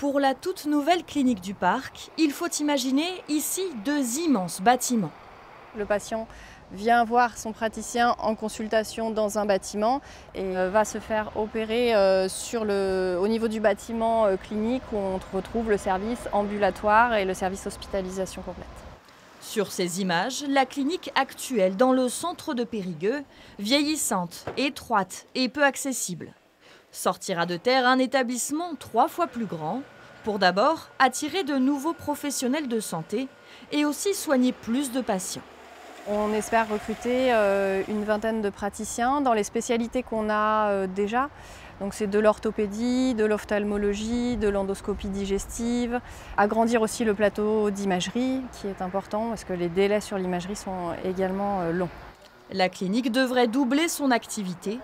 Pour la toute nouvelle clinique du parc, il faut imaginer ici 2 immenses bâtiments. Le patient vient voir son praticien en consultation dans un bâtiment et va se faire opérer au niveau du bâtiment clinique où on retrouve le service ambulatoire et le service hospitalisation complète. Sur ces images, la clinique actuelle dans le centre de Périgueux, vieillissante, étroite et peu accessible. Sortira de terre un établissement 3 fois plus grand pour d'abord attirer de nouveaux professionnels de santé et aussi soigner plus de patients. On espère recruter une vingtaine de praticiens dans les spécialités qu'on a déjà. Donc c'est de l'orthopédie, de l'ophtalmologie, de l'endoscopie digestive. Agrandir aussi le plateau d'imagerie qui est important parce que les délais sur l'imagerie sont également longs. La clinique devrait doubler son activité.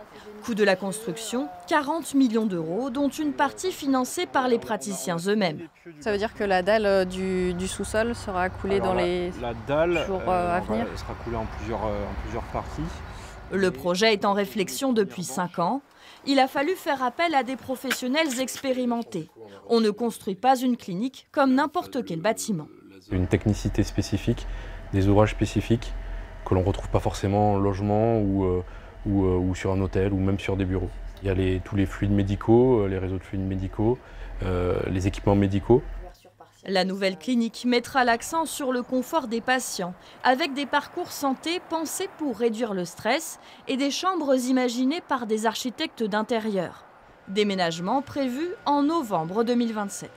Coût de la construction, 40 millions d'euros, dont une partie financée par les praticiens eux-mêmes. Ça veut dire que la dalle du sous-sol sera coulée dans les jours à venir. Elle sera coulée en plusieurs parties. Le projet est en réflexion depuis 5 ans. Il a fallu faire appel à des professionnels expérimentés. On ne construit pas une clinique comme n'importe quel bâtiment. Une technicité spécifique, des ouvrages spécifiques que l'on ne retrouve pas forcément en logement ou sur un hôtel ou même sur des bureaux. Il y a tous les fluides médicaux, les réseaux de fluides médicaux, les équipements médicaux. La nouvelle clinique mettra l'accent sur le confort des patients, avec des parcours santé pensés pour réduire le stress et des chambres imaginées par des architectes d'intérieur. Déménagement prévu en novembre 2027.